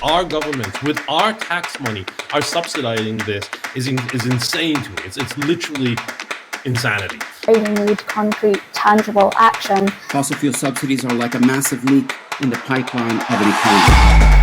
our governments, with our tax money, are subsidizing this is insane to me. It's literally insanity. We need concrete, tangible action. Fossil fuel subsidies are like a massive leak in the pipeline of an economy.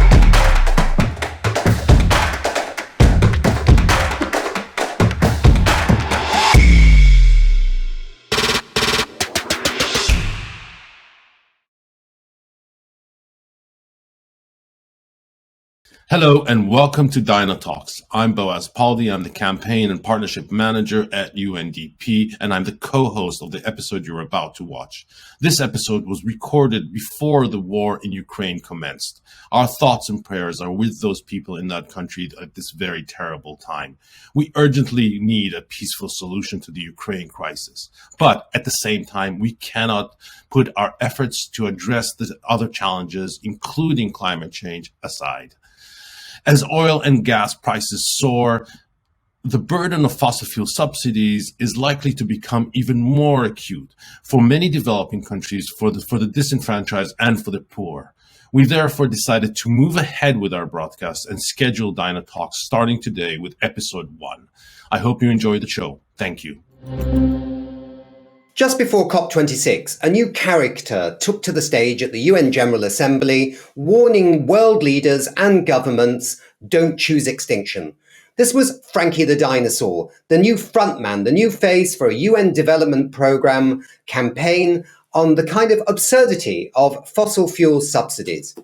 Hello and welcome to Dino Talks. I'm Boaz Paldi. I'm the Campaign and Partnership Manager at UNDP, and I'm the co-host of the episode you're about to watch. This episode was recorded before the war in Ukraine commenced. Our thoughts and prayers are with those people in that country at this very terrible time. We urgently need a peaceful solution to the Ukraine crisis. But at the same time, we cannot put our efforts to address the other challenges, including climate change, aside. As oil and gas prices soar, the burden of fossil fuel subsidies is likely to become even more acute for many developing countries, for the disenfranchised and for the poor. We therefore decided to move ahead with our broadcast and schedule Dino Talks starting today with episode 1. I hope you enjoy the show. Thank you. Just before COP26, a new character took to the stage at the UN General Assembly, warning world leaders and governments, don't choose extinction. This was Frankie the Dinosaur, the new frontman, the new face for a UN development program campaign on the kind of absurdity of fossil fuel subsidies.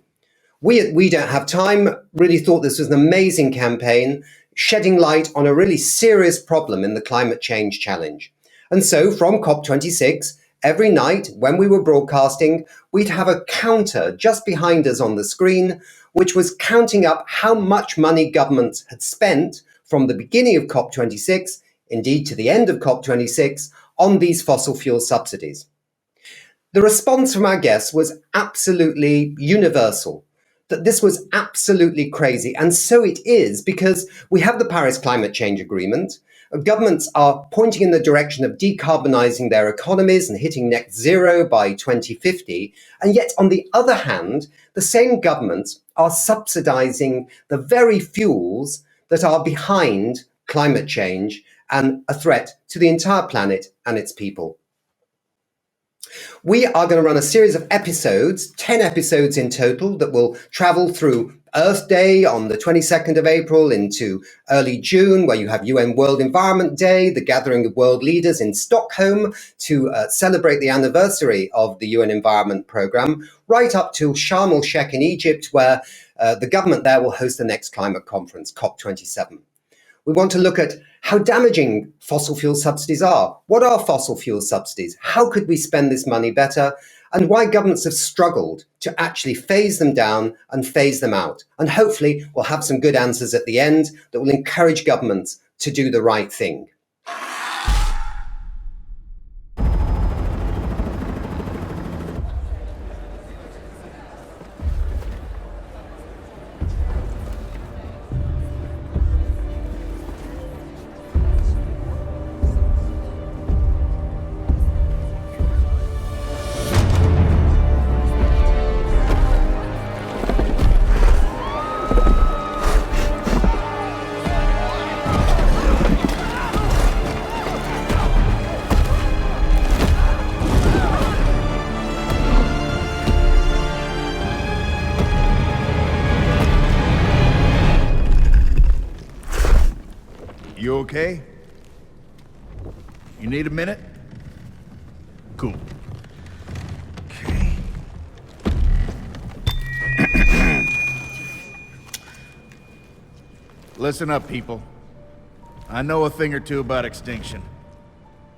We at We Don't Have Time really thought this was an amazing campaign, shedding light on a really serious problem in the climate change challenge. And so from COP26, every night when we were broadcasting, we'd have a counter just behind us on the screen, which was counting up how much money governments had spent from the beginning of COP26, indeed to the end of COP26, on these fossil fuel subsidies. The response from our guests was absolutely universal, that this was absolutely crazy. And so it is, because we have the Paris Climate Change Agreement. Governments are pointing in the direction of decarbonizing their economies and hitting net zero by 2050. And yet, on the other hand, the same governments are subsidizing the very fuels that are behind climate change and a threat to the entire planet and its people. We are going to run a series of episodes, 10 episodes in total, that will travel through Earth Day on the 22nd of April into early June, where you have UN World Environment Day, the gathering of world leaders in Stockholm to celebrate the anniversary of the UN Environment Programme, right up to Sharm el-Sheikh in Egypt, where the government there will host the next climate conference, COP27. We want to look at how damaging fossil fuel subsidies are. What are fossil fuel subsidies? How could we spend this money better? And why governments have struggled to actually phase them down and phase them out. And hopefully we'll have some good answers at the end that will encourage governments to do the right thing. You okay? You need a minute? Cool. Okay. Listen up, people. I know a thing or two about extinction.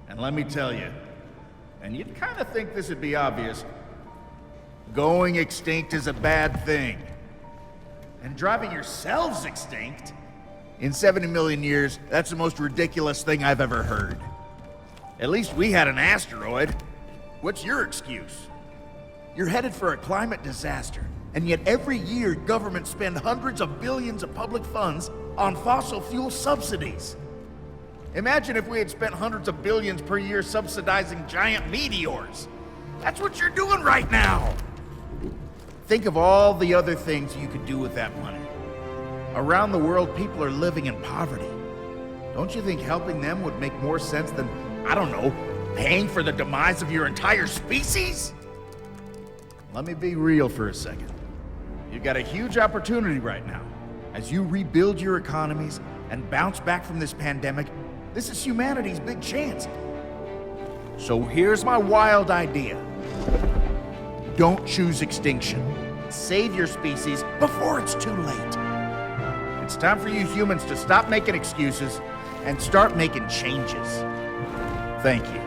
And let me tell you, and you'd kind of think this would be obvious, going extinct is a bad thing. And driving yourselves extinct? In 70 million years, that's the most ridiculous thing I've ever heard. At least we had an asteroid. What's your excuse? You're headed for a climate disaster, and yet every year governments spend hundreds of billions of public funds on fossil fuel subsidies. Imagine if we had spent hundreds of billions per year subsidizing giant meteors. That's what you're doing right now. Think of all the other things you could do with that money. Around the world, people are living in poverty. Don't you think helping them would make more sense than, I don't know, paying for the demise of your entire species? Let me be real for a second. You've got a huge opportunity right now. As you rebuild your economies and bounce back from this pandemic, this is humanity's big chance. So here's my wild idea. Don't choose extinction. Save your species before it's too late. It's time for you humans to stop making excuses and start making changes. Thank you.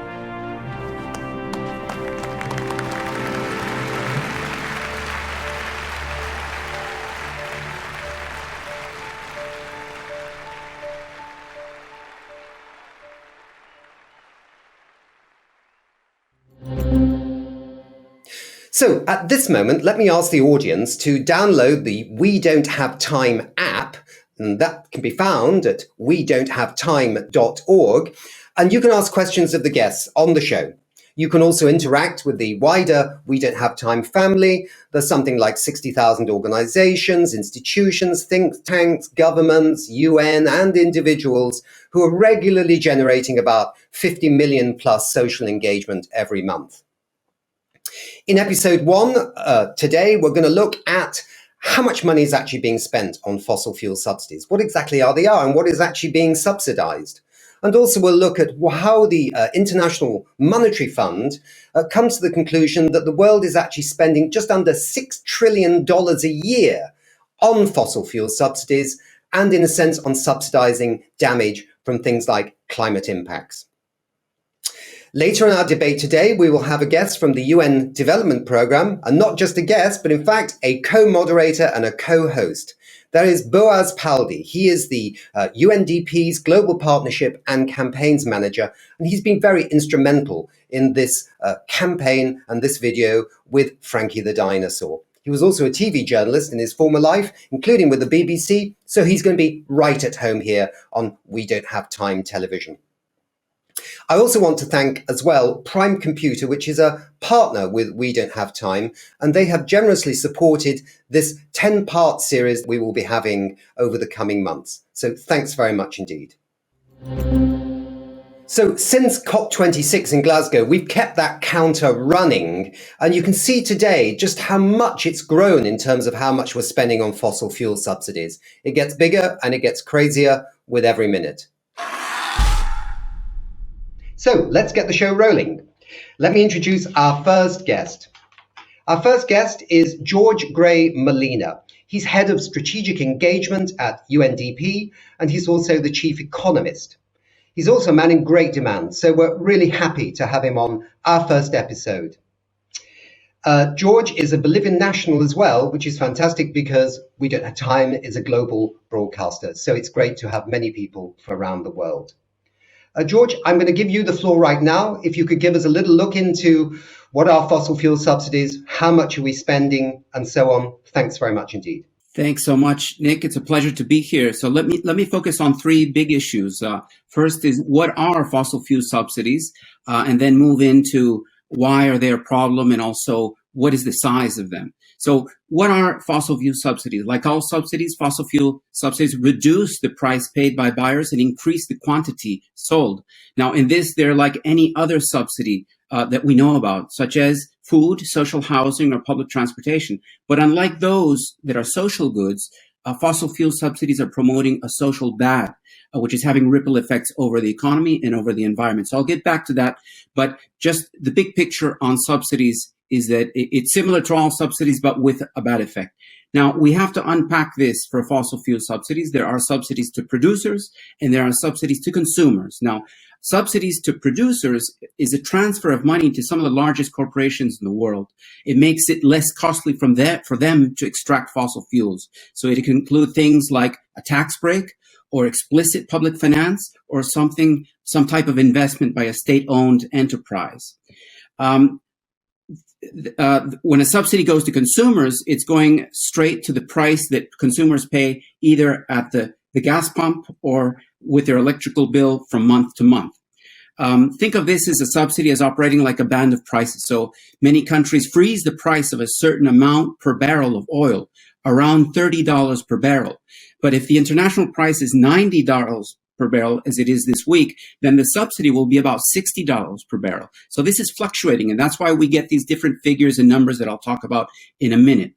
So at this moment, let me ask the audience to download the We Don't Have Time app, and that can be found at wedon'thavetime.org, and you can ask questions of the guests on the show. You can also interact with the wider We Don't Have Time family. There's something like 60,000 organizations, institutions, think tanks, governments, UN, and individuals who are regularly generating about 50 million plus social engagement every month. In episode 1, today, we're going to look at how much money is actually being spent on fossil fuel subsidies. What exactly are they and what is actually being subsidized? And also we'll look at how the International Monetary Fund comes to the conclusion that the world is actually spending just under $6 trillion a year on fossil fuel subsidies and, in a sense, on subsidizing damage from things like climate impacts. Later in our debate today, we will have a guest from the UN Development Programme, and not just a guest, but in fact a co-moderator and a co-host. That is Boaz Paldi. He is the UNDP's Global Partnership and Campaigns Manager, and he's been very instrumental in this campaign and this video with Frankie the Dinosaur. He was also a TV journalist in his former life, including with the BBC, so he's going to be right at home here on We Don't Have Time television. I also want to thank as well Prime Computer, which is a partner with We Don't Have Time, and they have generously supported this 10-part series we will be having over the coming months. So thanks very much indeed. So since COP26 in Glasgow, we've kept that counter running, and you can see today just how much it's grown in terms of how much we're spending on fossil fuel subsidies. It gets bigger and it gets crazier with every minute. So let's get the show rolling. Let me introduce our first guest. Our first guest is George Gray Molina. He's head of strategic engagement at UNDP, and he's also the chief economist. He's also a man in great demand, so we're really happy to have him on our first episode. George is a Bolivian national as well, which is fantastic because We Don't Have Time is a global broadcaster, so it's great to have many people from around the world. George, I'm going to give you the floor right now. If you could give us a little look into what are fossil fuel subsidies, how much are we spending, and so on. Thanks very much indeed. Thanks so much, Nick. It's a pleasure to be here. So let me focus on three big issues. First is what are fossil fuel subsidies, and then move into why are they a problem, and also what is the size of them. So what are fossil fuel subsidies? Like all subsidies, fossil fuel subsidies reduce the price paid by buyers and increase the quantity sold. Now, in this, they're like any other subsidy that we know about, such as food, social housing, or public transportation. But unlike those that are social goods, fossil fuel subsidies are promoting a social bad, which is having ripple effects over the economy and over the environment. So I'll get back to that. But just the big picture on subsidies is that it's similar to all subsidies, but with a bad effect. Now, we have to unpack this for fossil fuel subsidies. There are subsidies to producers and there are subsidies to consumers. Now, subsidies to producers is a transfer of money to some of the largest corporations in the world. It makes it less costly for them to extract fossil fuels. So it can include things like a tax break or explicit public finance or some type of investment by a state-owned enterprise. When a subsidy goes to consumers, it's going straight to the price that consumers pay either at the gas pump or with their electrical bill from month to month. Think of this as a subsidy as operating like a band of prices. So many countries freeze the price of a certain amount per barrel of oil around $30 per barrel. But if the international price is $90 per barrel, as it is this week, then the subsidy will be about $60 per barrel. So this is fluctuating, and that's why we get these different figures and numbers that I'll talk about in a minute.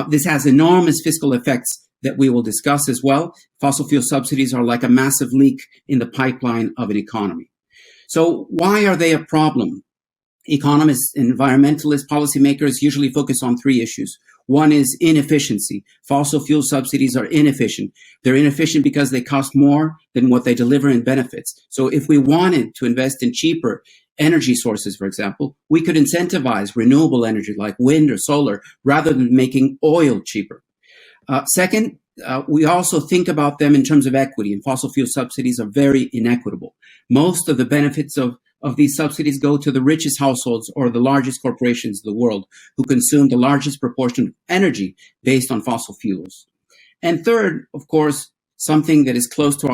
This has enormous fiscal effects that we will discuss as well. Fossil fuel subsidies are like a massive leak in the pipeline of an economy. So why are they a problem? Economists, environmentalists, policymakers usually focus on three issues. One is inefficiency. Fossil fuel subsidies are inefficient. They're inefficient because they cost more than what they deliver in benefits. So if we wanted to invest in cheaper energy sources, for example, we could incentivize renewable energy like wind or solar rather than making oil cheaper. Second, we also think about them in terms of equity, and fossil fuel subsidies are very inequitable. Most of the benefits of these subsidies go to the richest households or the largest corporations in the world who consume the largest proportion of energy based on fossil fuels. And third, of course, something that is close to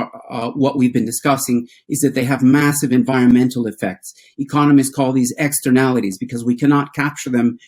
what we've been discussing is that they have massive environmental effects. Economists call these externalities because we cannot capture them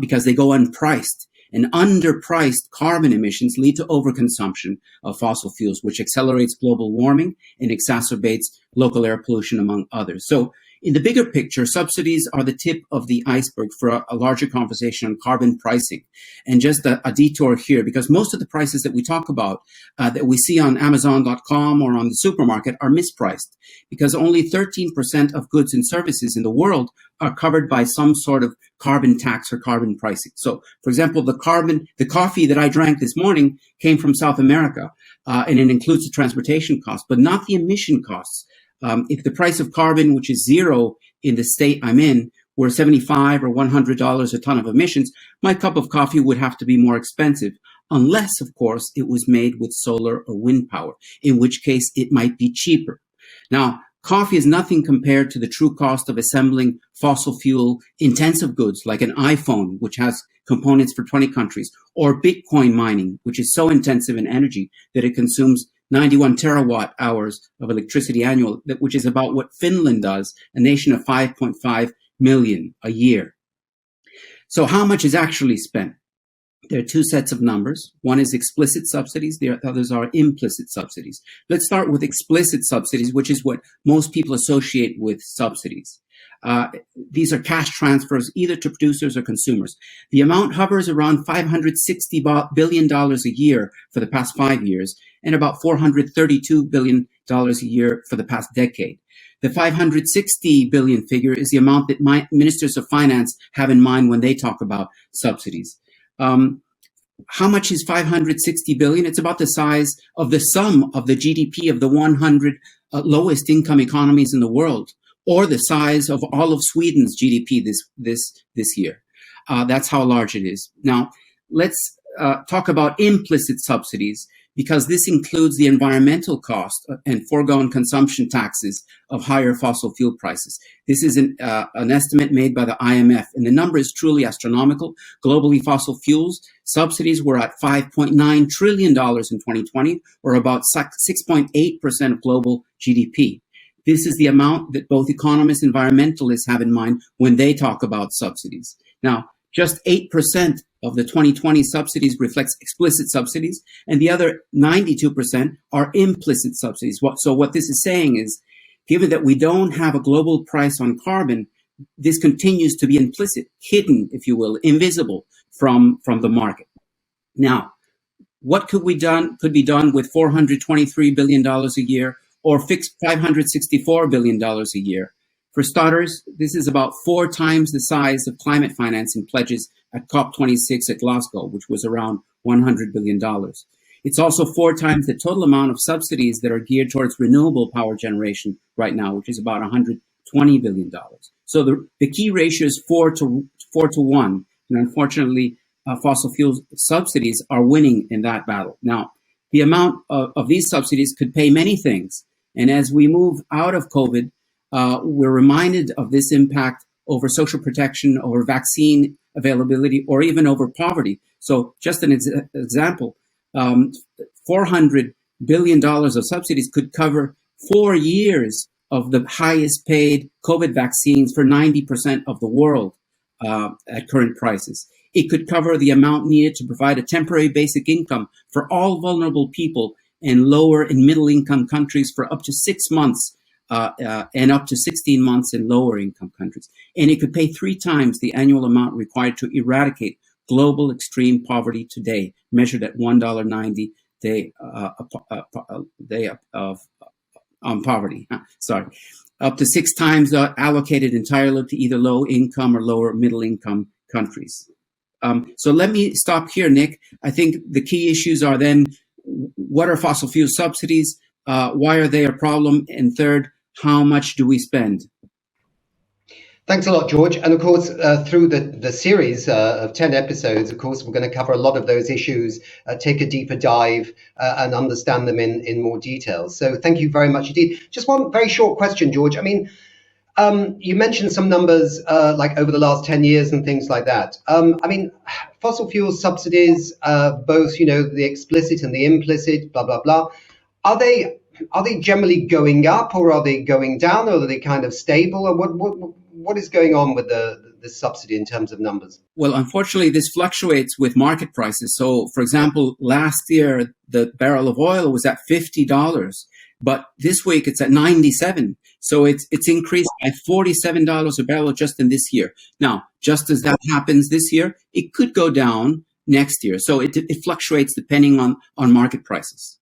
because they go unpriced. And underpriced carbon emissions lead to overconsumption of fossil fuels, which accelerates global warming and exacerbates local air pollution, among others. So in the bigger picture, subsidies are the tip of the iceberg for a larger conversation on carbon pricing. And just a detour here, because most of the prices that we talk about that we see on Amazon.com or on the supermarket are mispriced, because only 13% of goods and services in the world are covered by some sort of carbon tax or carbon pricing. So, for example, the coffee that I drank this morning came from South America, and it includes the transportation costs, but not the emission costs. If the price of carbon, which is zero in the state I'm in, were $75 or $100 a ton of emissions, my cup of coffee would have to be more expensive, unless, of course, it was made with solar or wind power, in which case it might be cheaper. Now, coffee is nothing compared to the true cost of assembling fossil fuel intensive goods like an iPhone, which has components for 20 countries, or Bitcoin mining, which is so intensive in energy that it consumes 91 terawatt hours of electricity annual, which is about what Finland does, a nation of 5.5 million a year. So how much is actually spent? There are two sets of numbers. One is explicit subsidies. The others are implicit subsidies. Let's start with explicit subsidies, which is what most people associate with subsidies. These are cash transfers either to producers or consumers. The amount hovers around $560 billion a year for the past 5 years and about $432 billion a year for the past decade. The 560 billion figure is the amount that ministers of finance have in mind when they talk about subsidies. How much is 560 billion? It's about the size of the sum of the GDP of the 100 lowest income economies in the world, or the size of all of Sweden's GDP this year. That's how large it is. Now, let's talk about implicit subsidies, because this includes the environmental cost and foregone consumption taxes of higher fossil fuel prices. This is an estimate made by the IMF, and the number is truly astronomical. Globally, fossil fuels subsidies were at $5.9 trillion in 2020, or about 6.8% of global GDP. This is the amount that both economists and environmentalists have in mind when they talk about subsidies. Now, just 8% of the 2020 subsidies reflects explicit subsidies, and the other 92% are implicit subsidies. So what this is saying is, given that we don't have a global price on carbon, this continues to be implicit, hidden, if you will, invisible from the market. Now, what could be done with $423 billion a year or fixed $564 billion a year? For starters, this is about 4 times the size of climate financing pledges at COP26 at Glasgow, which was around $100 billion. It's also 4 times the total amount of subsidies that are geared towards renewable power generation right now, which is about $120 billion. So the key ratio is 4 to 1. And unfortunately, fossil fuel subsidies are winning in that battle. Now, the amount of these subsidies could pay many things. And as we move out of COVID, we're reminded of this impact over social protection, over vaccine availability, or even over poverty. So just an example, $400 billion of subsidies could cover 4 years of the highest paid COVID vaccines for 90% of the world at current prices. it could cover the amount needed to provide a temporary basic income for all vulnerable people in lower and middle income countries for up to 6 months and up to 16 months in lower income countries. And it could pay 3 times the annual amount required to eradicate global extreme poverty today, measured at $1.90 day of poverty. Sorry. Up to 6 times allocated entirely to either low income or lower middle income countries. So let me stop here, Nick. I think the key issues are then, what are fossil fuel subsidies? Why are they a problem? And third, how much do we spend? Thanks a lot, George. And of course, through the series of 10 episodes, of course, we're going to cover a lot of those issues, take a deeper dive and understand them in more detail. So thank you very much indeed. Just one very short question, George. I mean, you mentioned some numbers like over the last 10 years and things like that. I mean, fossil fuel subsidies, both, the explicit and the implicit, blah, blah, blah. Are they generally going up, or are they going down, or are they kind of stable? Or what is going on with the subsidy in terms of numbers? Well, unfortunately, this fluctuates with market prices. So, for example, last year, the barrel of oil was at $50, but this week it's at 97. So it's increased by $47 a barrel just in this year. Now, just as that happens this year, it could go down next year. So it fluctuates depending on market prices.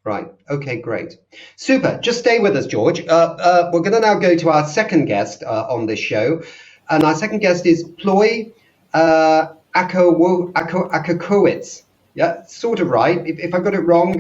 Right. Okay, great. Super. Just stay with us, George. We're going to now go to our second guest on this show. And our second guest is Ploy Akakowicz. Yeah, sort of right. If I got it wrong,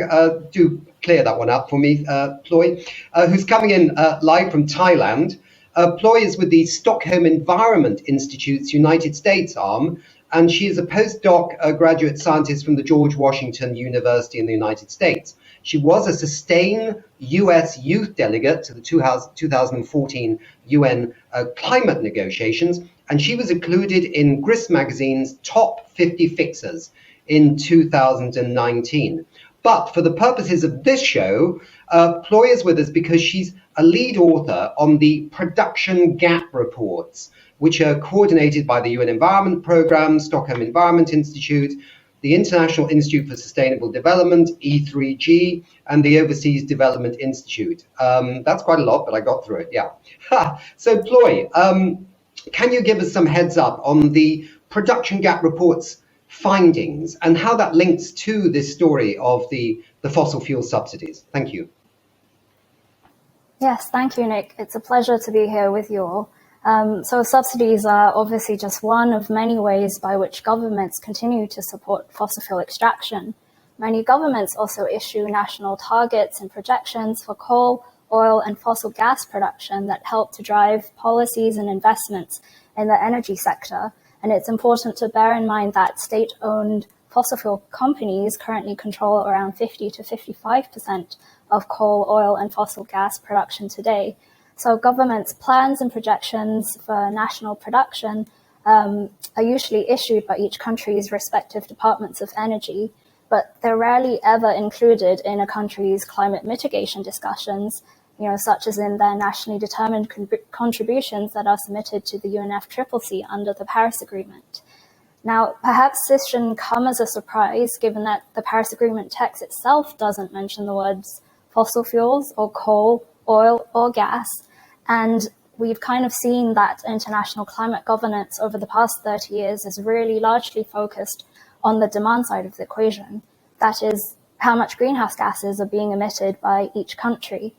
do clear that one up for me, Ploy, who's coming in live from Thailand. Ploy is with the Stockholm Environment Institute's United States arm, and she is a postdoc graduate scientist from the George Washington University in the United States. She was a sustained U.S. youth delegate to the 2014 UN climate negotiations, and she was included in Grist magazine's top 50 fixers in 2019. But for the purposes of this show, Ploy is with us because she's a lead author on the production gap reports, which are coordinated by the UN Environment Programme, Stockholm Environment Institute, the International Institute for Sustainable Development, E3G, and the Overseas Development Institute. That's quite a lot, but I got through it, yeah. So Ploy, can you give us some heads up on the production gap reports findings and how that links to this story of the fossil fuel subsidies? Thank you. Yes, thank you, Nick. It's a pleasure to be here with you all. So subsidies are obviously just one of many ways by which governments continue to support fossil fuel extraction. Many governments also issue national targets and projections for coal, oil, and fossil gas production that help to drive policies and investments in the energy sector. And it's important to bear in mind that state-owned fossil fuel companies currently control around 50 to 55% of coal, oil, and fossil gas production today. So governments' plans and projections for national production are usually issued by each country's respective departments of energy, but they're rarely ever included in a country's climate mitigation discussions, such as in their nationally determined contributions that are submitted to the UNFCCC under the Paris Agreement. Now, perhaps this shouldn't come as a surprise, given that the Paris Agreement text itself doesn't mention the words fossil fuels or coal, oil, or gas. And we've kind of seen that international climate governance over the past 30 years is really largely focused on the demand side of the equation. That is, how much greenhouse gases are being emitted by each country.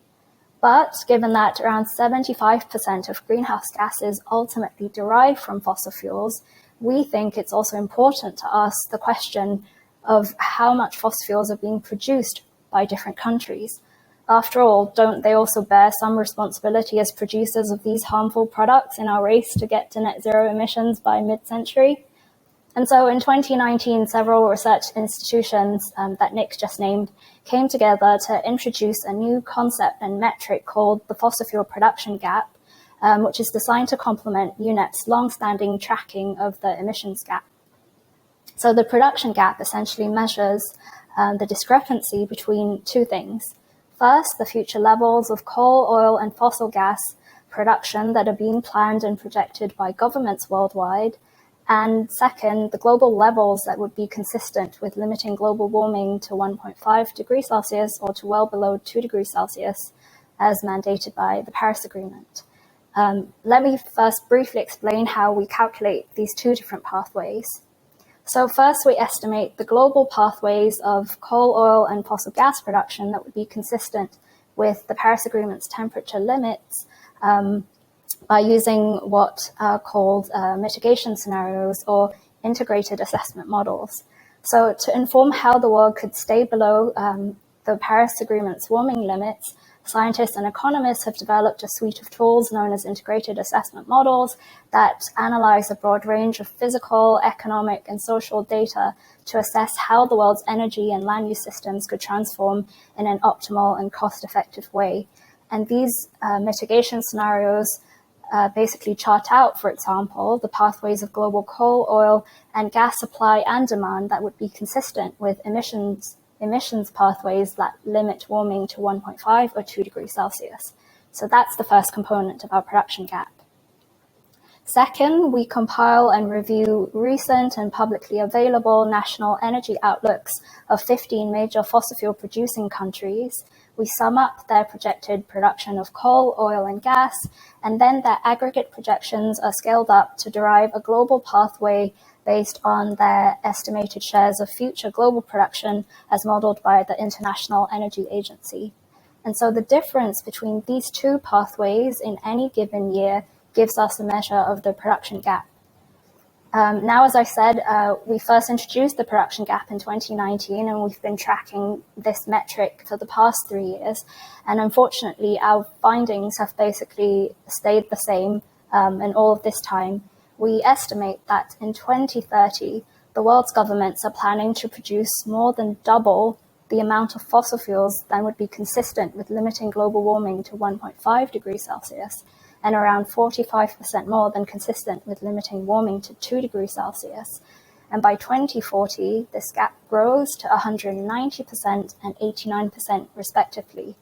But given that around 75% of greenhouse gases ultimately derive from fossil fuels, we think it's also important to ask the question of how much fossil fuels are being produced by different countries. After all, don't they also bear some responsibility as producers of these harmful products in our race to get to net zero emissions by mid-century? And so in 2019, several research institutions that Nick just named came together to introduce a new concept and metric called the fossil fuel production gap, which is designed to complement UNEP's long-standing tracking of the emissions gap. So the production gap essentially measures the discrepancy between two things. First, the future levels of coal, oil, and fossil gas production that are being planned and projected by governments worldwide, And second, the global levels that would be consistent with limiting global warming to 1.5 degrees Celsius or to well below 2 degrees Celsius as mandated by the Paris Agreement. Let me first briefly explain how we calculate these two different pathways. So first, we estimate the global pathways of coal, oil, and fossil gas production that would be consistent with the Paris Agreement's temperature limits by using what are called mitigation scenarios or integrated assessment models. So to inform how the world could stay below the Paris Agreement's warming limits, scientists and economists have developed a suite of tools known as integrated assessment models that analyze a broad range of physical, economic, and social data to assess how the world's energy and land use systems could transform in an optimal and cost-effective way. And these mitigation scenarios basically chart out, for example, the pathways of global coal, oil, and gas supply and demand that would be consistent with emissions pathways that limit warming to 1.5 or 2 degrees Celsius. So that's the first component of our production gap. Second, we compile and review recent and publicly available national energy outlooks of 15 major fossil fuel producing countries. We sum up their projected production of coal, oil, and gas, and then their aggregate projections are scaled up to derive a global pathway based on their estimated shares of future global production as modeled by the International Energy Agency. And so the difference between these two pathways in any given year gives us a measure of the production gap. Now, as I said, we first introduced the production gap in 2019, and we've been tracking this metric for the past 3 years. And unfortunately, our findings have basically stayed the same in all of this time. We estimate that in 2030, the world's governments are planning to produce more than double the amount of fossil fuels than would be consistent with limiting global warming to 1.5 degrees Celsius, and around 45% more than consistent with limiting warming to 2 degrees Celsius. And by 2040, this gap grows to 190% and 89% respectively.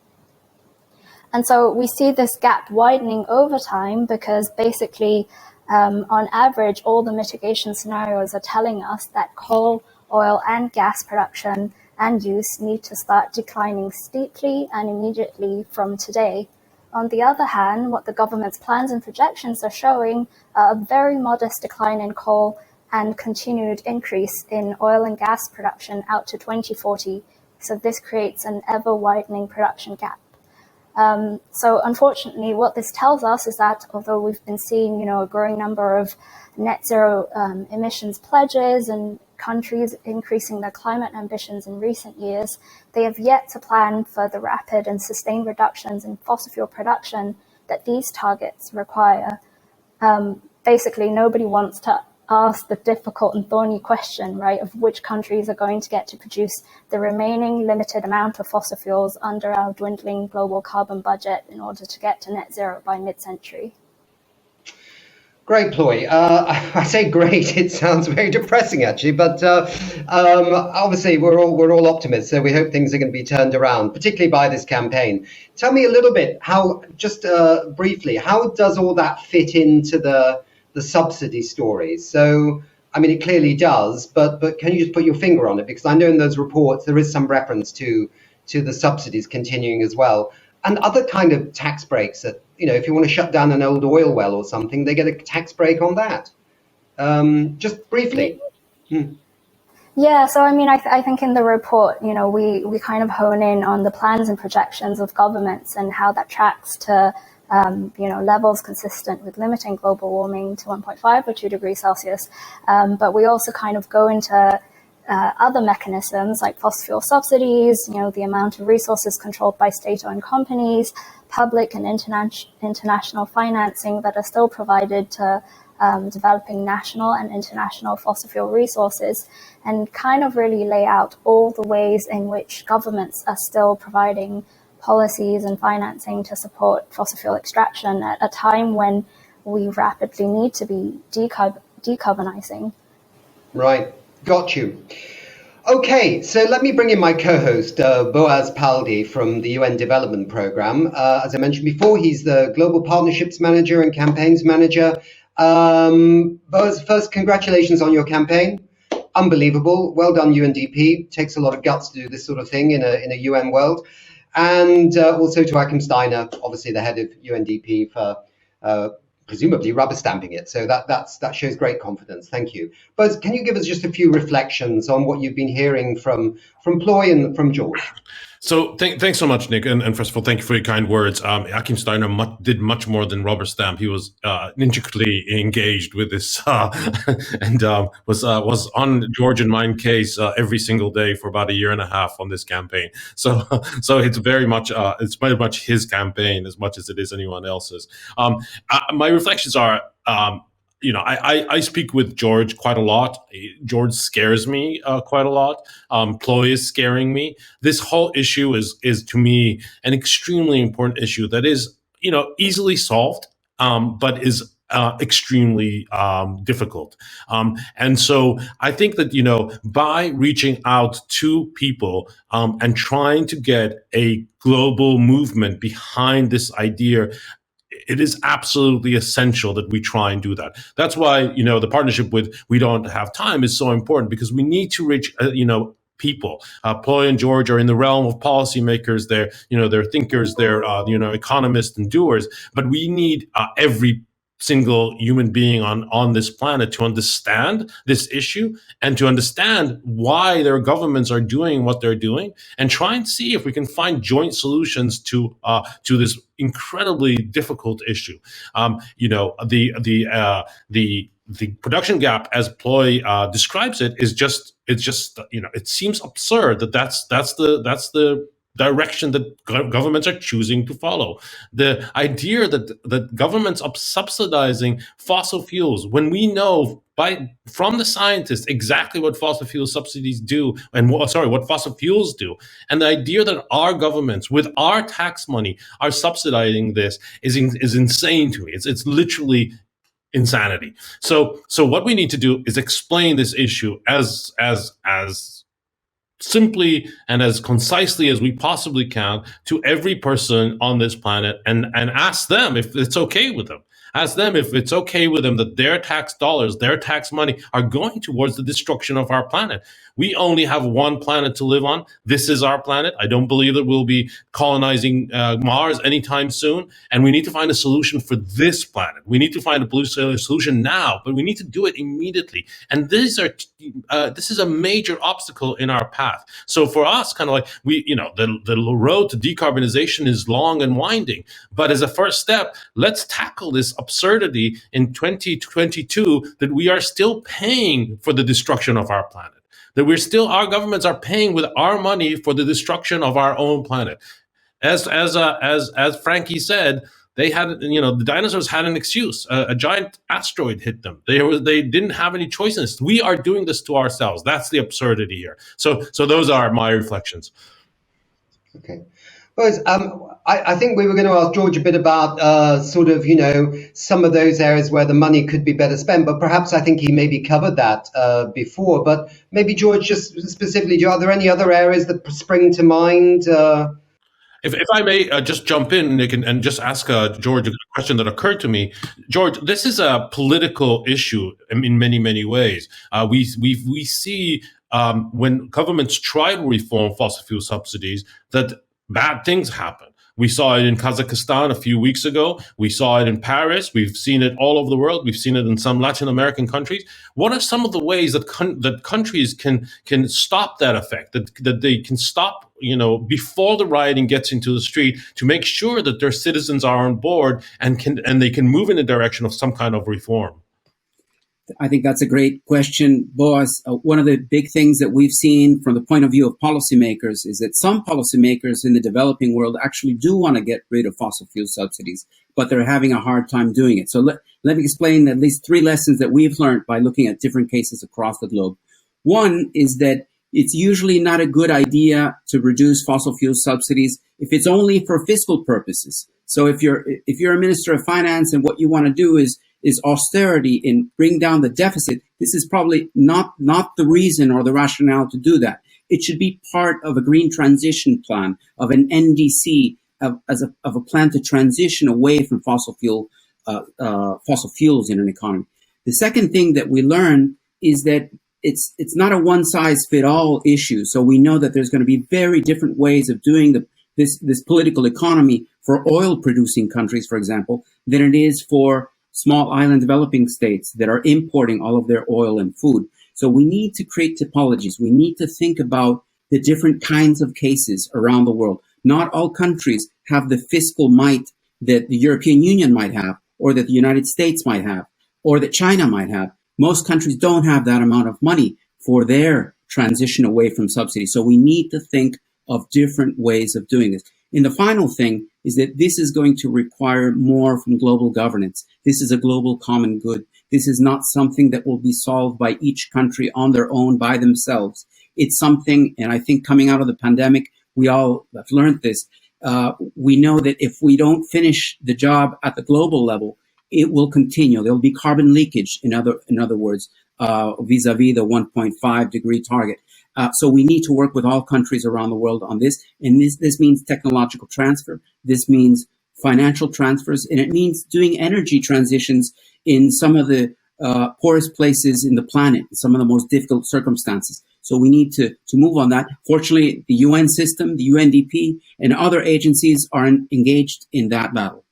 And so we see this gap widening over time because basically, on average, all the mitigation scenarios are telling us that coal, oil, and gas production and use need to start declining steeply and immediately from today. On the other hand, what the government's plans and projections are showing are a very modest decline in coal and continued increase in oil and gas production out to 2040. So this creates an ever-widening production gap. So unfortunately, what this tells us is that although we've been seeing, a growing number of net zero emissions pledges and countries increasing their climate ambitions in recent years, they have yet to plan for the rapid and sustained reductions in fossil fuel production that these targets require. Basically, nobody wants to ask the difficult and thorny question, right, of which countries are going to get to produce the remaining limited amount of fossil fuels under our dwindling global carbon budget in order to get to net zero by mid-century. Great, Ploy. I say great. It sounds very depressing, actually. But obviously, we're all optimists, so we hope things are going to be turned around, particularly by this campaign. Tell me a little bit how, just briefly, how does all that fit into the subsidy stories? So, I mean, it clearly does, but can you just put your finger on it? Because I know in those reports there is some reference to the subsidies continuing as well, and other kind of tax breaks that, if you want to shut down an old oil well or something, they get a tax break on that. Just briefly. Yeah, so I mean, I think in the report, we kind of hone in on the plans and projections of governments and how that tracks to, levels consistent with limiting global warming to 1.5 or 2 degrees Celsius. But we also kind of go into other mechanisms like fossil fuel subsidies, the amount of resources controlled by state-owned companies, public and international financing that are still provided to developing national and international fossil fuel resources, and kind of really lay out all the ways in which governments are still providing policies and financing to support fossil fuel extraction at a time when we rapidly need to be decarbonizing. Right, got you. Okay, so let me bring in my co-host, Boaz Paldi from the UN Development Programme. As I mentioned before, he's the Global Partnerships Manager and Campaigns Manager Boaz, first, congratulations on your campaign. Unbelievable. Well done, UNDP. Takes a lot of guts to do this sort of thing in a UN world. And also to Achim Steiner, obviously the head of UNDP, for presumably rubber stamping it. So that shows great confidence. Thank you. But can you give us just a few reflections on what you've been hearing from Ploy and from George? So thanks so much, Nick. And first of all, thank you for your kind words. Achim Steiner did much more than rubber stamp. He was intricately engaged with this and was on George and mine case every single day for about a year and a half on this campaign. So it's very much his campaign as much as it is anyone else's. My reflections are. I speak with George quite a lot. George scares me quite a lot. Ploy is scaring me. This whole issue is to me an extremely important issue that is, easily solved, but is extremely difficult. And so I think that, by reaching out to people and trying to get a global movement behind this idea, it is absolutely essential that we try and do that. That's why, the partnership with We Don't Have Time is so important, because we need to reach, people. Ploy and George are in the realm of policymakers. They're thinkers, they're, economists and doers, but we need every single human being on this planet to understand this issue and to understand why their governments are doing what they're doing, and try and see if we can find joint solutions to this incredibly difficult issue. The production gap, as Ploy describes it, is just it seems absurd that's the direction that governments are choosing to follow. The idea that governments are subsidizing fossil fuels, when we know from the scientists exactly what fossil fuel subsidies do and what fossil fuels do, and the idea that our governments with our tax money are subsidizing this is insane to me. It's literally insanity. So what we need to do is explain this issue as simply and as concisely as we possibly can to every person on this planet, and ask them if it's okay with them. Ask them if it's okay with them that their tax dollars, their tax money are going towards the destruction of our planet. We only have one planet to live on. This is our planet. I don't believe that we'll be colonizing Mars anytime soon. And we need to find a solution for this planet. We need to find a solution now, but we need to do it immediately. And this is a major obstacle in our path. So for us, kind of like the road to decarbonization is long and winding. But as a first step, let's tackle this absurdity in 2022 that we are still paying for the destruction of our planet. That our governments are paying with our money for the destruction of our own planet. As Frankie said, they had, the dinosaurs had an excuse. A giant asteroid hit them. They didn't have any choices. We are doing this to ourselves. That's the absurdity here. So those are my reflections. Okay. Well, I think we were going to ask George a bit about some of those areas where the money could be better spent, but perhaps I think he maybe covered that before. But maybe George, just specifically, are there any other areas that spring to mind? If I may just jump in, Nick, and just ask George a question that occurred to me. George, this is a political issue in many, many ways. We see when governments try to reform fossil fuel subsidies that bad things happen. We saw it in Kazakhstan a few weeks ago. We saw it in Paris. We've seen it all over the world. We've seen it in some Latin American countries. What are some of the ways that that countries can stop that effect? That they can stop, before the rioting gets into the street, to make sure that their citizens are on board and they can move in the direction of some kind of reform? I think that's a great question, Boaz. One of the big things that we've seen from the point of view of policymakers is that some policymakers in the developing world actually do want to get rid of fossil fuel subsidies, but they're having a hard time doing it. So let me explain at least 3 lessons that we've learned by looking at different cases across the globe. One is that it's usually not a good idea to reduce fossil fuel subsidies if it's only for fiscal purposes. So if you're a minister of finance and what you want to do is austerity and bring down the deficit, this is probably not the reason or the rationale to do that. It should be part of a green transition plan, of an NDC, of a plan to transition away from fossil fuel fossil fuels in an economy. The second thing that we learn is that it's not a one-size-fit-all issue. So we know that there's going to be very different ways of doing this political economy for oil-producing countries, for example, than it is for small island developing states that are importing all of their oil and food. So we need to create typologies. We need to think about the different kinds of cases around the world. Not all countries have the fiscal might that the European Union might have, or that the United States might have, or that China might have. Most countries don't have that amount of money for their transition away from subsidies. So we need to think of different ways of doing this. And the final thing is that this is going to require more from global governance. This is a global common good. This is not something that will be solved by each country on their own by themselves. It's something, and I think coming out of the pandemic, we all have learned this. We know that if we don't finish the job at the global level, it will continue. There will be carbon leakage, in other words, vis-a-vis the 1.5 degree target. So we need to work with all countries around the world on this. And this means technological transfer. This means financial transfers. And it means doing energy transitions in some of the poorest places in the planet, some of the most difficult circumstances. So we need to move on that. Fortunately, the UN system, the UNDP, and other agencies are engaged in that battle.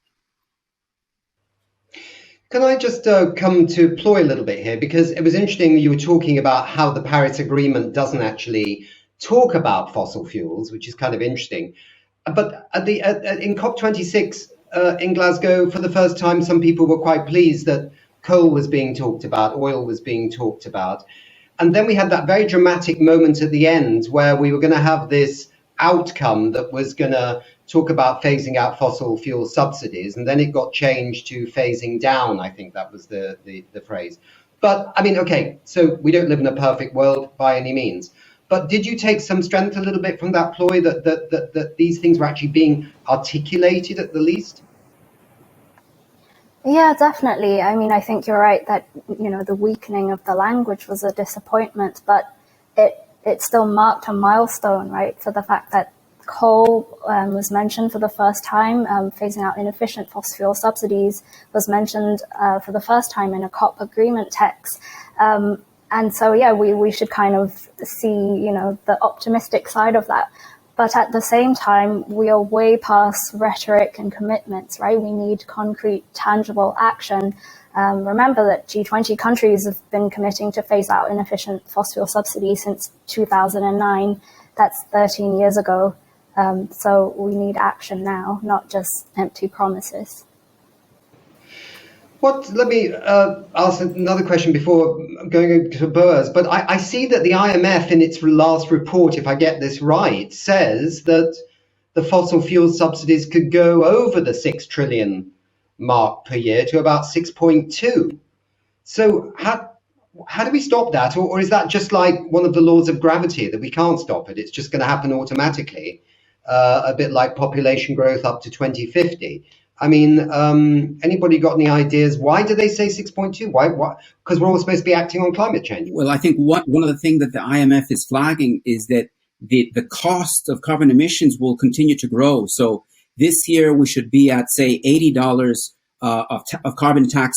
Can I just come to Ploy a little bit here? Because it was interesting, you were talking about how the Paris Agreement doesn't actually talk about fossil fuels, which is kind of interesting. But in COP26 in Glasgow, for the first time, some people were quite pleased that coal was being talked about, oil was being talked about. And then we had that very dramatic moment at the end where we were going to have this outcome that was going to talk about phasing out fossil fuel subsidies, and then it got changed to phasing down. I think that was the phrase. But I mean, okay, so we don't live in a perfect world by any means. But did you take some strength a little bit from that ploy that these things were actually being articulated at the least? Yeah, definitely. I mean, I think you're right that, the weakening of the language was a disappointment, but it still marked a milestone, right, for the fact that coal was mentioned for the first time. Phasing out inefficient fossil fuel subsidies was mentioned for the first time in a COP agreement text. And so, yeah, we should kind of see, the optimistic side of that. But at the same time, we are way past rhetoric and commitments, right? We need concrete, tangible action. Remember that G20 countries have been committing to phase out inefficient fossil fuel subsidies since 2009. That's 13 years ago. So we need action now, not just empty promises. Let me ask another question before going to Boaz. But I see that the IMF in its last report, if I get this right, says that the fossil fuel subsidies could go over the 6 trillion mark per year to about 6.2. So how do we stop that? Or is that just like one of the laws of gravity that we can't stop it? It's just going to happen automatically, a bit like population growth up to 2050. I mean, anybody got any ideas? Why do they say 6.2? Why? Because we're all supposed to be acting on climate change. Well, I think one of the things that the IMF is flagging is that the cost of carbon emissions will continue to grow. So this year we should be at, say, $80 of carbon tax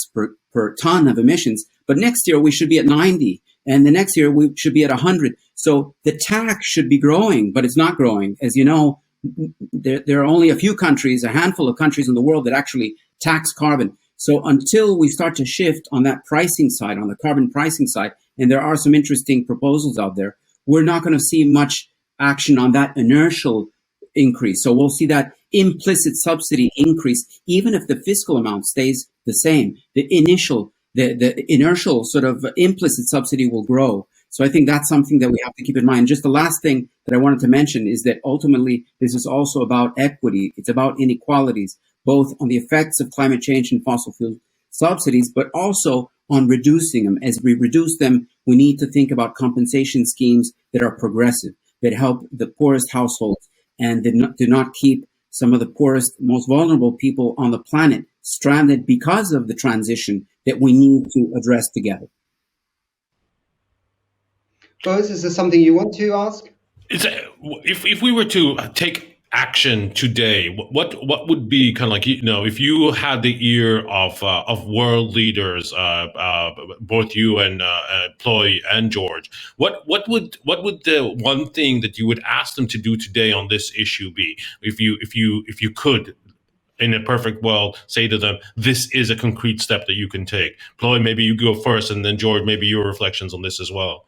per ton of emissions. But next year we should be at 90. And the next year we should be at 100. So the tax should be growing, but it's not growing. As you know, there are only a few countries, a handful of countries in the world that actually tax carbon. So until we start to shift on that pricing side, on the carbon pricing side, and there are some interesting proposals out there, we're not going to see much action on that inertial increase. So we'll see that implicit subsidy increase, even if the fiscal amount stays the same. The inertial sort of implicit subsidy will grow. So I think that's something that we have to keep in mind. Just the last thing that I wanted to mention is that ultimately this is also about equity. It's about inequalities, both on the effects of climate change and fossil fuel subsidies, but also on reducing them. As we reduce them, we need to think about compensation schemes that are progressive, that help the poorest households and do not keep some of the poorest, most vulnerable people on the planet stranded because of the transition that we need to address together. Boaz, is there something you want to ask? If we were to take action today, what would be kind of like, if you had the ear of world leaders, both you and Ploy and George, what would the one thing that you would ask them to do today on this issue be? If you could, in a perfect world, say to them, this is a concrete step that you can take. Ploy, maybe you go first, and then George, maybe your reflections on this as well.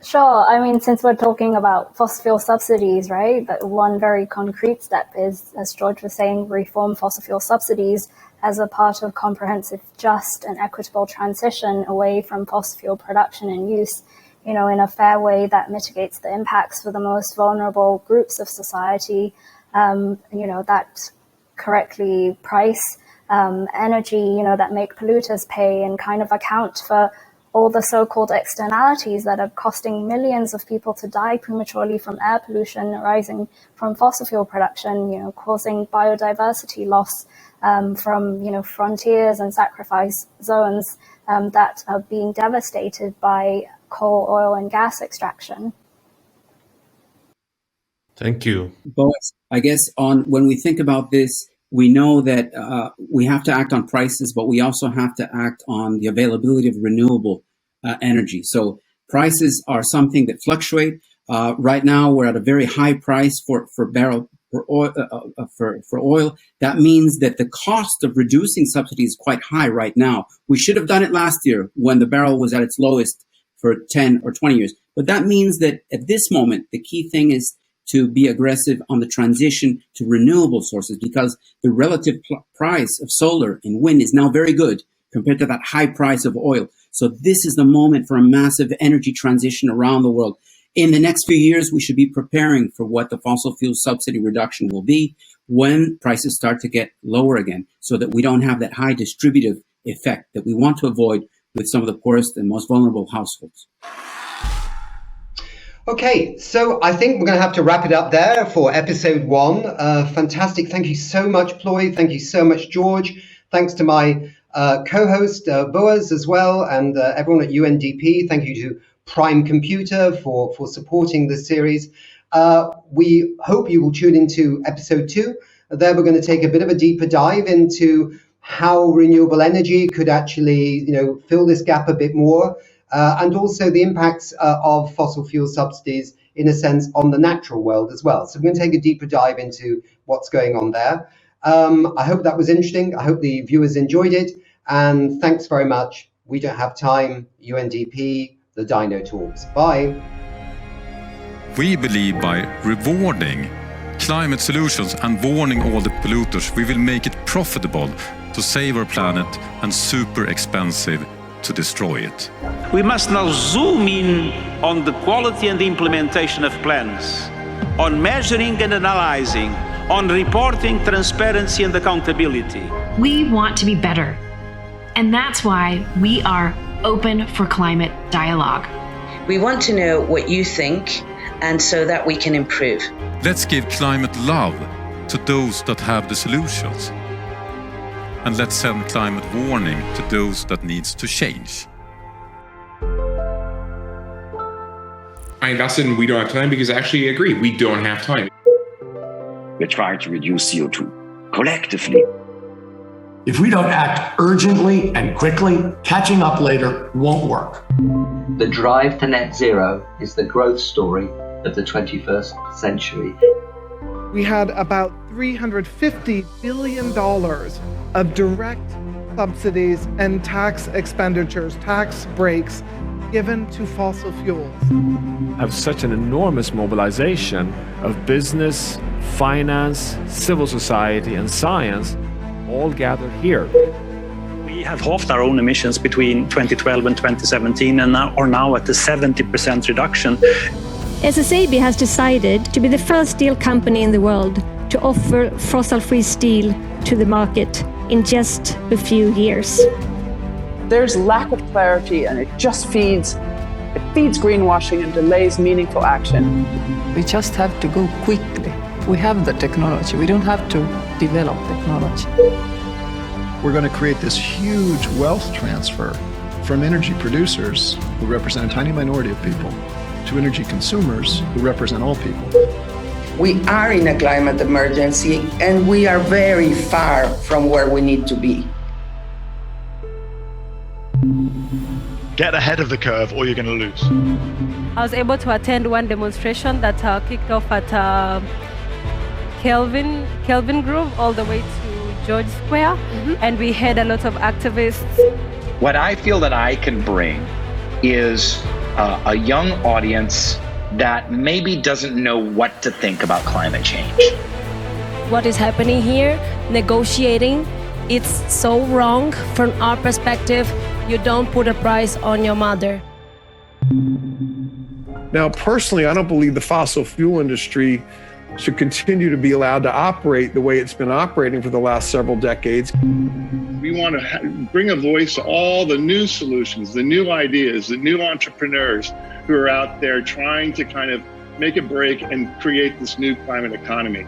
Sure. I mean, since we're talking about fossil fuel subsidies, right, that one very concrete step is, as George was saying, reform fossil fuel subsidies as a part of comprehensive, just and equitable transition away from fossil fuel production and use, in a fair way that mitigates the impacts for the most vulnerable groups of society, that correctly price energy, that make polluters pay and kind of account for all the so-called externalities that are costing millions of people to die prematurely from air pollution arising from fossil fuel production, causing biodiversity loss from, frontiers and sacrifice zones that are being devastated by coal, oil, and gas extraction. Thank you. Boaz, I guess when we think about this, we know that we have to act on prices, but we also have to act on the availability of renewable energy. So prices are something that fluctuate. Right now, we're at a very high price for barrel for oil. That means that the cost of reducing subsidies is quite high right now. We should have done it last year when the barrel was at its lowest for 10 or 20 years. But that means that at this moment, the key thing is to be aggressive on the transition to renewable sources, because the relative price of solar and wind is now very good compared to that high price of oil. So this is the moment for a massive energy transition around the world. In the next few years, we should be preparing for what the fossil fuel subsidy reduction will be when prices start to get lower again, so that we don't have that high distributive effect that we want to avoid with some of the poorest and most vulnerable households. Okay, so I think we're going to have to wrap it up there for episode 1. Fantastic. Thank you so much, Ploy. Thank you so much, George. Thanks to my co-host, Boaz, as well, and everyone at UNDP. Thank you to Prime Computer for supporting this series. We hope you will tune into episode 2. There we're going to take a bit of a deeper dive into how renewable energy could actually, fill this gap a bit more. And also the impacts of fossil fuel subsidies, in a sense, on the natural world as well. So we're going to take a deeper dive into what's going on there. I hope that was interesting. I hope the viewers enjoyed it. And thanks very much. We don't have time. UNDP, the Dino Talks. Bye. We believe by rewarding climate solutions and warning all the polluters, we will make it profitable to save our planet and super expensive to destroy it. We must now zoom in on the quality and the implementation of plans, on measuring and analyzing, on reporting, transparency and accountability. We want to be better, and that's why we are open for climate dialogue. We want to know what you think, and so that we can improve. Let's give climate love to those that have the solutions. And let's send climate warning to those that needs to change. I invested in We Don't Have Time because I actually agree, we don't have time. We're trying to reduce CO2 collectively. If we don't act urgently and quickly, catching up later won't work. The drive to net zero is the growth story of the 21st century. We had about $350 billion of direct subsidies and tax expenditures, tax breaks given to fossil fuels. Have such an enormous mobilization of business, finance, civil society, and science all gathered here. We have halved our own emissions between 2012 and 2017 and are now at the 70% reduction. SSAB has decided to be the first steel company in the world to offer fossil-free steel to the market in just a few years. There's lack of clarity and it just feeds greenwashing and delays meaningful action. We just have to go quickly. We have the technology. We don't have to develop technology. We're going to create this huge wealth transfer from energy producers who represent a tiny minority of people to energy consumers who represent all people. We are in a climate emergency, and we are very far from where we need to be. Get ahead of the curve or you're going to lose. I was able to attend one demonstration that kicked off at Kelvin Grove all the way to George Square, and we had a lot of activists. What I feel that I can bring is a young audience that maybe doesn't know what to think about climate change. What is happening here, negotiating, it's so wrong from our perspective. You don't put a price on your mother. Now, personally, I don't believe the fossil fuel industry should continue to be allowed to operate the way it's been operating for the last several decades. We want to bring a voice to all the new solutions, the new ideas, the new entrepreneurs who are out there trying to kind of make a break and create this new climate economy.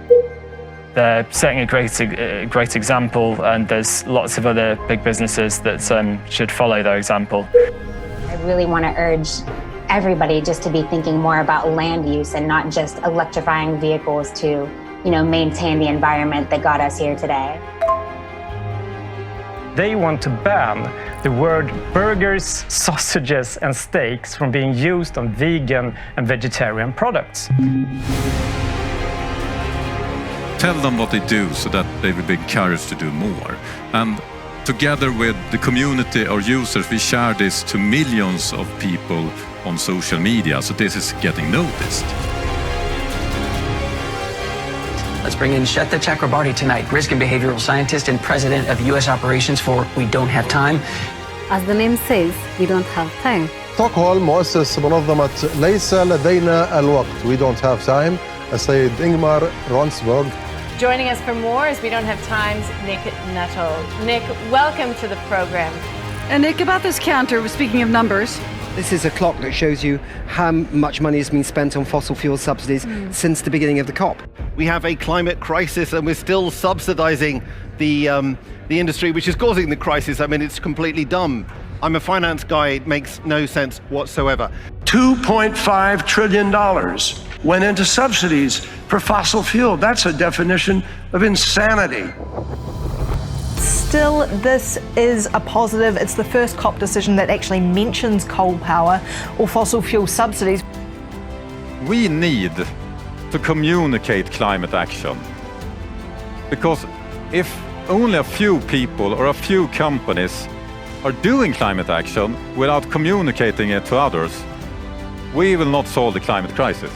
They're setting a great example, and there's lots of other big businesses that should follow their example. I really want to urge everybody just to be thinking more about land use and not just electrifying vehicles to, maintain the environment that got us here today. They want to ban the word burgers, sausages, and steaks from being used on vegan and vegetarian products. Tell them what they do so that they will be encouraged to do more. And together with the community or users, we share this to millions of people on social media, so this is getting noticed. Let's bring in Shweta Chakrabarty tonight, risk and behavioral scientist and president of U.S. operations for We Don't Have Time. As the name says, we don't have time. ستوكهولم مؤسس منظمة ليس لدينا الوقت. We don't have time. السيد إنغمار رونسبورغ. Joining us for more is We Don't Have Time's Nick Nuttall. Nick, welcome to the program. And Nick, about this counter, speaking of numbers. This is a clock that shows you how much money has been spent on fossil fuel subsidies since the beginning of the COP. We have a climate crisis and we're still subsidizing the industry which is causing the crisis. I mean, it's completely dumb. I'm a finance guy, it makes no sense whatsoever. $2.5 trillion went into subsidies for fossil fuel. That's a definition of insanity. Still, this is a positive. It's the first COP decision that actually mentions coal power or fossil fuel subsidies. We need to communicate climate action. Because if only a few people or a few companies are doing climate action without communicating it to others, we will not solve the climate crisis.